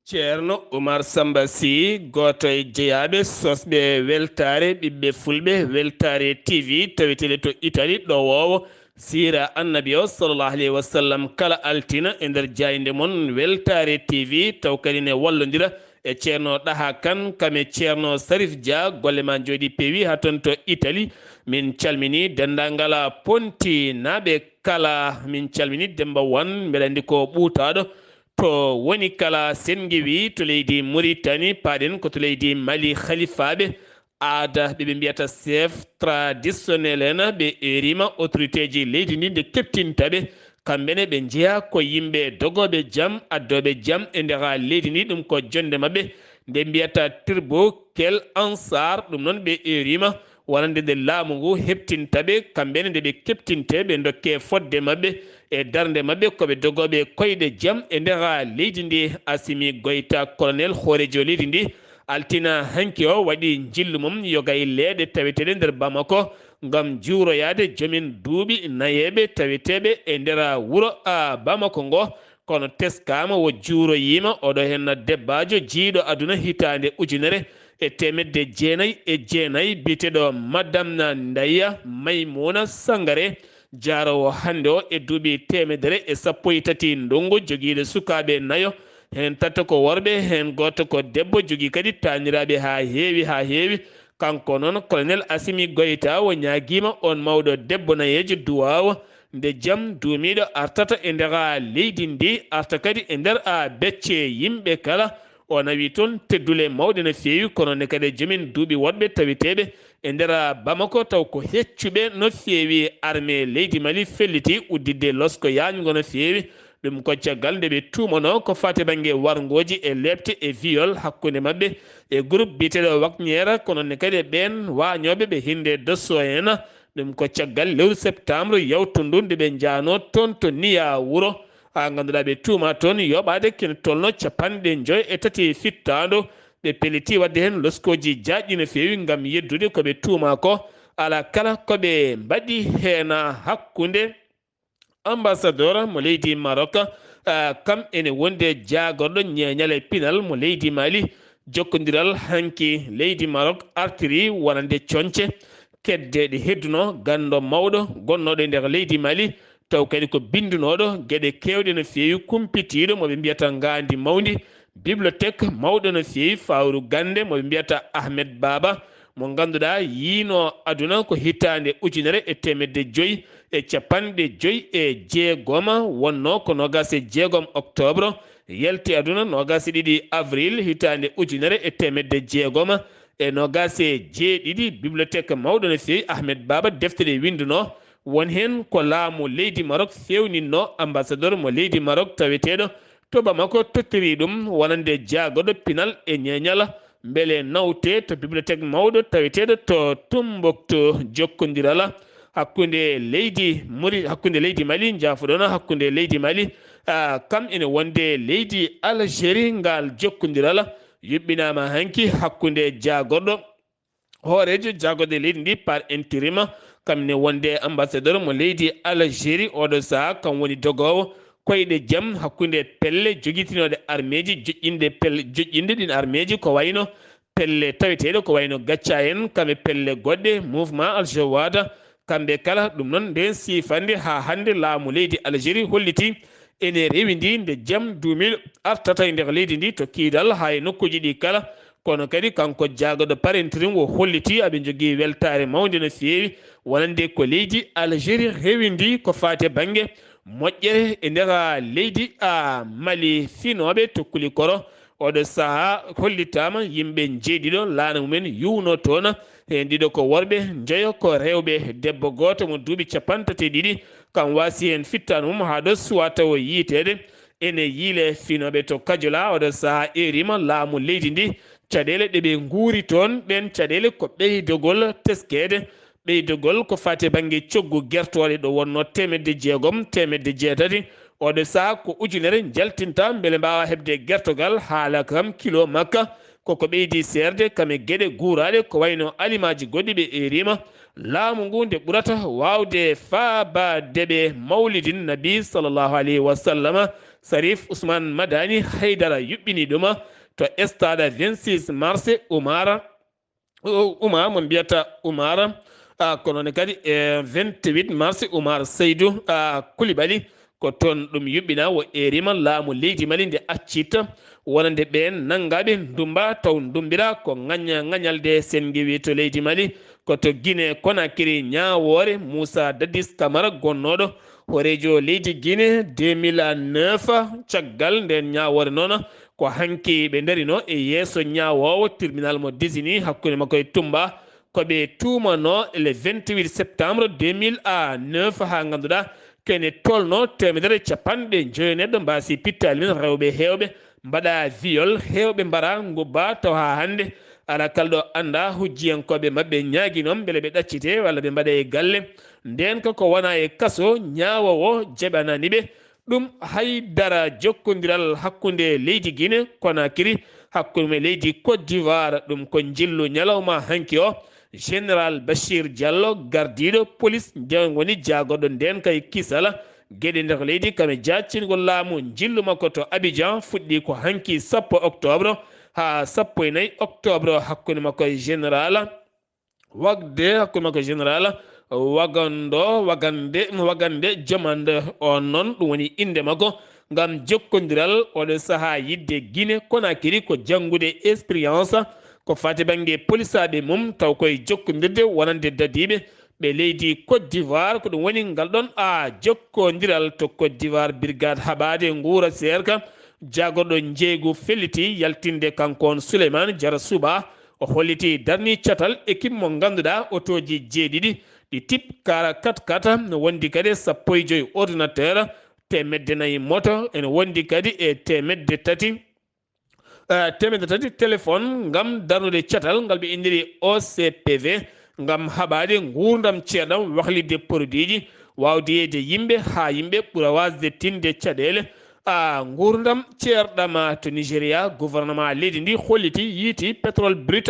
[SPEAKER 1] ceerno Oumar Samba Sy goto e jeeyaɓe sosɓe weltare ɓiɓɓe fulɓe weltare TV tawetele to Italie ɗo wowo sira annabi o sallllahu alayhi wa sallam kala altina e nder jayde mon weltare TV taw kadi ne wallodira e ceerno ɗaha kan kame ceerno Sarif Dia golle ma jooɗi peewi ha toon to Italie min calmini dendangala Ponti naɓe kala min calmini Demba Wan mbeɗa andi ko ɓuutaɗo to woni kala sengiwi to leydi Mauritanie paɗen ko to leydi Mali khalifaɓe aada ɓeɓe mbiyata chef traditionnel en ɓe erima autorité ji leydi ndi nde keptintaɓe kamɓene ɓe jeeya ko yimɓe dogoɓe jaam addoɓe jaam e nder leydi ndi ɗum ko jonde mabɓe nde mbiyata turbo kel ansar ɗum noon ɓe erima wonande nde laamu ngu heptintaɓe kamɓene nde ɓe keptinte ɓe dokke fodde mabɓe e darde mabɓe koɓe dogoɓe koyɗe jaam e nder leydi ndi Assimi Goïta colonel hoorejo leydi ndi altina hanki o waɗi jillu mum yoga e leeɗe taweteɗe nder Bamako ngam juuroyade jomin duuɓi nayeɓe taweteɓe e nder wuro Bamako ngo kono teskama wo juuroyima oɗo hen debbajo jiiɗo aduna hitande ujunere e temedde jeenayyi biteɗo madame Ndaya Maymouna Sangare jaarowo hande o e duuɓi temedere e sappo e tati ndungu joguiɗo sukaɓe nayo hen tatta ko worɓe hen goto ko debbo jogui kadi taniraɓe ha heewi kanko noon colonel Assimi Goïta o ñaguima on mawɗo debbo nayejo duwawa nde jaam duumiɗo artata e nder leydi ndi arta kadi e nder becce yimɓe kala o nawi toon teddule mawɗe no feewi kono ne kadi jomin duuɓi woɗɓe tawiteɓe e nder Bamako taw ko heccuɓe no feewi armée leydi Mali felliti uddidde losko yañugo no feewi ɗum ko caggal nde ɓe tumano ko fate banggue wargoji e lebte e viol hakkude mabɓe e groupe biteɗo wakñera kono ne kadi ɓen wañoɓe ɓe hinde dosso en ɗum ko caggal lewru septembre yawtundu nde ɓe jano toon to niya wuuro ha ganduɗa ɓe tuma toon yoɓade kene tolno 53 fittando ɓe pelliti wadde hen loskoji jaƴƴi no feewi gam yeddude koɓe tuma ko ala kala koɓe mbaɗi hen hakkude ambassadeur mo leydi Maroc kam ene wonde jagorɗo ñeñal pinal mo leydi Mali jokkodiral hanki leydi Maroc artiri wonande conce kedde ɗe hedduno gando mawɗo gonnoɗo e nder leydi Mali taw kadi ko bindunoɗo gueɗe kewɗe no feewi kumpitiɗo moɓe mbiyata ngandi mawdi bibliothèque mawɗo no feewi fawru gande moɓe mbiyata Ahmed Baba mo ganduɗa yiino aduna ko hitande ujunere e temedde joyyi e capanɗe joyyi e jeegoma wonno ko nogas e jeegom octobre yalti aduna nogas e ɗiɗi avril hitande ujunere e temedde jeegoma e nogas e jeeɗiɗi bibliothèque mawɗo no feewi Ahmed Baba deftere winduno won hen ko laamu leydi Maroc fewninno ambassadeur mo leydi Maroc taweteɗo to Bamako tottori ɗum wonande jaagoɗo pinal e ñeñala beele nawte to bibliothèque mawɗo taweteɗo to Tombouctou jokkodirala hakkude leydi Mali jafuɗon hakkude leydi Mali kam ene wonde leydi Algérie ngal jokkodirala yuɓɓinama hanki hakkude jagorɗo hoorejo jagode leydi ndi par intérim kam ne wonde ambassadeur mo leydi Algérie oɗo saaha kam woni dogowo koyɗe jaam hakkude pelle joguitinoɗe armée ji joƴƴinde ɗin armée ji ko wayno pelle taweteɗe ko wayno Gacca en kamɓe pelle goɗɗe mouvement Al-Jawada kamɓe kala ɗum noon nden sifande ha hande laamu leydi Algérie holliti ene rewidi nde jaam duumil artata e nder leydi ndi to kiidal ha e nokkuji ɗi kala kono kadi kanko jaagoɗo parenterim o holliti aɓe jogui weltare mawde no feewi wonande ko leydi Algérie rewidi ko fate banggue moƴƴere e nder leydi Mali finoɓe to Kulikoro oɗo saaha hollitama yimɓe jeeɗiɗo laana mumen yuwno toon hen ɗiɗo ko worɓe jeeyo ko rewɓe debbo goto mo duuɓi 32 kam wasi hen fittano mum ha ɗo suwa taw yiitede ene yiile finoɓe to Kadiola oɗo saaha erima laamu leydi ndi caɗele ɗe ɓe nguuri toon ɓen caɗele ko ɓeydogol teskede ɓeydogol ko fati banggue coggu guertoɗe ɗo wonno 600 680 oɗo saaha ko ujunere jaltinta beele mbawa hebde guertogal haala kam kilo makka koko ɓeydi serde kame gueɗe guuraɗe ko wayno alimaji goɗɗi ɓe erima laamu ngu nde ɓurata wawde faabadeɓe mawlidin nabi sallllahu alayhi wa sallam sarif ousmane madani haydara yuɓɓini ɗuma to stade 26 mars umar mon mbiyata umar kono kadi 28 mars umar seydou koulibaly ko toon ɗum yuɓɓina wo erima laamu leydi mali nde accita wonande ɓen nanggaɓe ndumba taw ndumbira ko ŋañalde sen gewi to leydi mali koto guine konakiri ñawore moussa dadis camara gonnoɗo horejo leydi guine 2009 caggal nden ñawore noon ko hanki ɓe darino e yeeso ñawowo tribunal mo désigni hakkude makko e tumba koɓe tumano le 28 septembre 2009 ha ganduɗa kene tolno 150 neɗɗo mbasi pittali min rewɓe hewɓe mbaɗa viol hewɓe mbara gubba taw ha hande ala kalɗo anda hujjiyankoɓe mabɓe ñaagui noon beele ɓe ɗaccite walla ɓe mbaɗa e galle nden ko wona e kaso ñawowo jeɓananiɓe ɗum haydara jokkodiral hakkude leydi guine konakiri hakkude leydi côte d'ivoire ɗum ko jillu ñalawma hanki o général bachir diallo gardiɗo police woni jagoɗo nden kay kisala gueɗe nder leydi kame jaccingol laamu jillu makko to abidjan fuɗɗi ko hanki 10 octobre ha 14 octobre hakkude makko e général wagande jomande on noon ɗum woni inde makko ngam jokkodiral oɗo saaha yidde guine konakiri ko janggude expérience ko fati banggue polisaɓe mum taw koye jokkodirde wonande dadiɓe ɓe leydi côte d'ivoire ko ɗum woni ngal ɗon jokkodiral to côte d'ivoire brigade haɓade guura serka jagoɗo jeeygu felliti yaltinde kankon souleymane diara souba o holliti darni catal équipe mo ganduɗa otoji jeeɗiɗi ɗi type kara 4x4 no wondi kadi 15 ordinateur 400 moto ene wondi kadi e 300 téléphone ngam darnude catal ngal ɓe indiri OCPV ngam haɓade gurdam ceerɗam wahlide produit ji wawde yeyde yimɓe ha yimɓe ɓuura wasde tinde caɗele gurdam ceerɗam to nigéria gouvernement leydi ndi holliti yiiti pétrole brut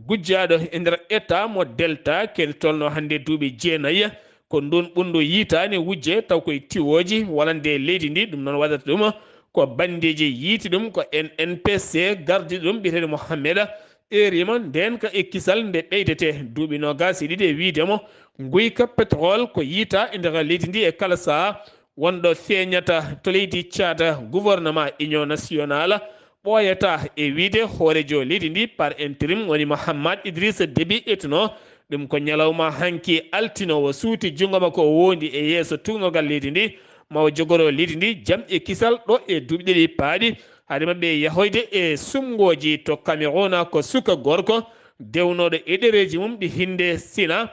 [SPEAKER 1] gujjaɗo e nder état mo delta kene tolno hande duuɓi jeenayyi ko ndun ɓundu yiitani wujje taw koye tiwoji walande leydi ndi ɗum noon waɗata ɗum ko bandiji yiiti ɗum ko NNPC gardi ɗum ɓiyeteɗo Mohammeda erima nden ka e kisal nde ɓeydete duuɓi nogas e ɗiɗi e wiidemo guyka pétrole ko yiita e nder leydi ndi e kala saha wonɗo feeñata to leydi Tchad gouvernement union nationale ɓooyata e wiide hoorejo leydi ndi par intérim woni Mouhammad Idrissa Déby ettuno ɗum ko ñalawma hanki altinowo suuti jungo makko o wondi e yeeso tuunogal leydi ndi mawo jogoro leydi ndi jaam e kisal ɗo e duuɓi ɗiɗi paaɗi haade mabɓe yahoyde e sumgoji to Cameroun ko suka gorko dewnoɗo e ɗereji mum ɗi hinde sina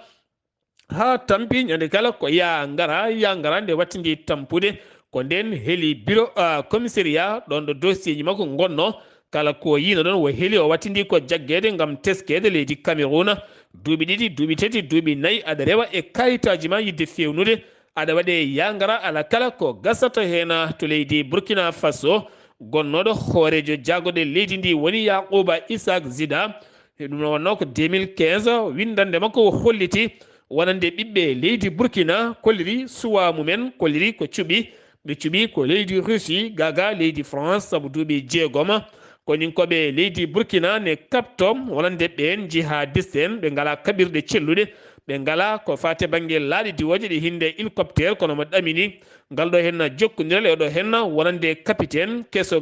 [SPEAKER 1] ha tampi ñande kala ko ya ngara nde wattidi tampude ko nden heeli bureau commissariat ɗon ɗo dossier ji makko gonno kala ko yino ɗon wo heeli o wattidi ko jaggede gam teskede leydi Cameroun duuɓi ɗiɗi duuɓi tati duuɓi nayyi aɗa rewa e kayitaji ma yidde fewnude aɗa waɗe yangara ala kala ko gasata hen to leydi Burkina Faso gonnoɗo hoorejo jagoɗe leydi ndi woni Yakuba Isaac Zida ɗum wonno ko 2015 windande makko o holliti wonande ɓiɓɓe leydi Burkina kolliri suwa mumen kolliri ko cuɓi ɓe cuɓi ko leydi Russie gaga leydi France saabu duuɓi 6 konin koɓe leydi Burkina ne kapto wonande ɓen jihadiste en ɓe ngala kaɓirɗe celluɗe ɓe ngala ko fate banggue laaɗi diwoje ɗi hinde hélicoptére kono mo ɗamini ngal ɗo henna jokkodiral e ɗo henna wonande capitaine kesso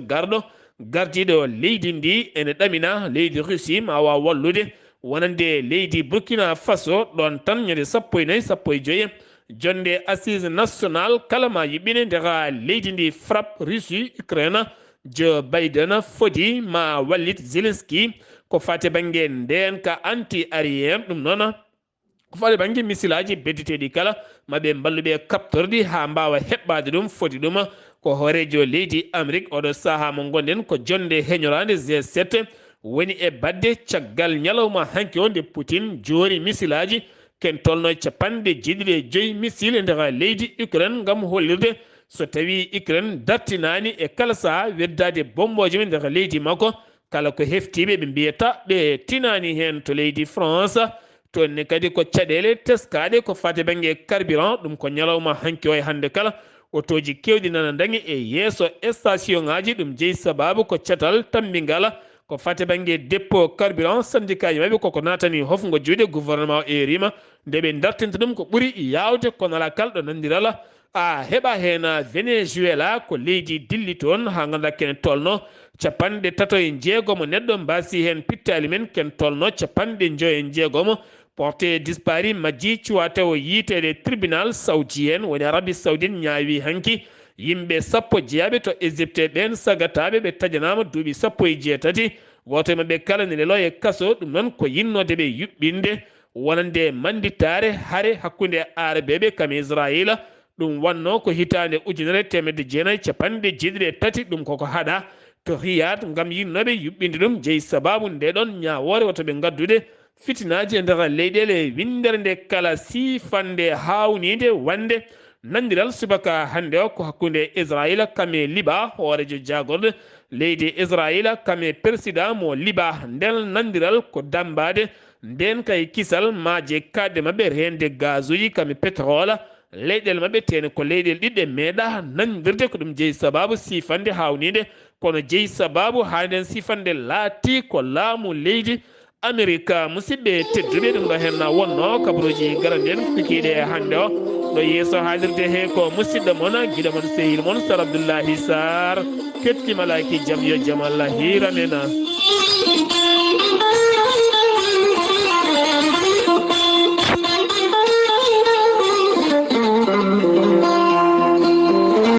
[SPEAKER 1] gardiɗo leydi ndi ene ɗamina leydi Russie ma wawa wallude wonande leydi Burkina Faso ɗon tan ñande 14 15 jonde assise national kala ma yiɓɓine ndera leydi ndi frappe Russie Ukraine Joe Biden foti ma wallit Zelensky ko fate banggue nden ka anti aérien ɗum noon ko fate banggue missilaji bedditeɗi kala maɓe balluɓe kaptorɗi ha mbawa heɓɓade ɗum foti ɗum ko hoorejo leydi Amérique oɗo saaha mo gonɗen ko jonde heñorade G7 woni e badde caggal ñalawma hanki o nde Putin joori misilaji ken tolno capanɗe jeeɗiɗi misile nder leydi Ukraine ngam hollirde so tawi Ukraine dartinani e kala saha weddade bomboje men nder leydi makko kala ko heftiɓe ɓe mbiyata ɓe tinani hen to leydi France toonne kadi ko caɗele teskaɗe ko fate banggue carburant ɗum ko ñalawma hanki o e hande kala otoji kewɗi nana dañi e yeeso station ngaji ɗum jeeyi sababu ko catal tambingal ko fate banggue dépôt carburant syndicat ji mabɓe koko natani hofgo juuɗe gouvernement o erima nde ɓe dartinta ɗum ko ɓuuri yawde kono ala kala ɗo nandirala a heɓa hen Venezuela ko leydi dilli toon ha ganduɗa ken tolno capanɗe tato e jeegomo neɗɗo mbasi hen pittali men ken tolno capanɗe joyi e jeegomo porté dispari majji cuwate o yiitede tribunal saoudien woni Arabie Saoudite ñaawi hanki yimɓe sappo jeeyaɓe to Égypte ɓen sagataɓe ɓe tajanama duuɓi 17 woto maɓɓe kala ne lelo e kaso ɗum noon ko yinnode ɓe yuɓɓinde wonande manditare haare hakkude arabeɓe kam Israila ɗum wanno ko hitande 1993 ɗum koko haɗa to Riyad ngam yinnoɓe yuɓɓinde ɗum jeeyi sababu nde ɗon ñawore woto ɓe gaddude fitinaji e nder leyɗele windere nde kala sifande hawnide wande nandiral subaka hande o ko hakkude Israila kame Liba hoorejo jagorde leydi Israila kame président mo Liba nden nandiral ko dambade nden kay kisal maje kadde mabɓe rende gaz uji kame pétrole leyɗele mabɓe tene ko leyɗele ɗiɗɗe meeɗa nandirde ko ɗum jeeyi sababu sifande hawnide kono jeeyi sababu handen sifande laati ko laamu leydi Amérique musidɓe tedduɓe ɗum ɗo hen wonno kabaruji garanɗen pikiɗe hande o ɗo yeeso haalirde he ko musidɗo moon guiɗo moon sehil moon Sar Abdullaahi Saar kettimalaki jaam yo jaam Allah hiiramena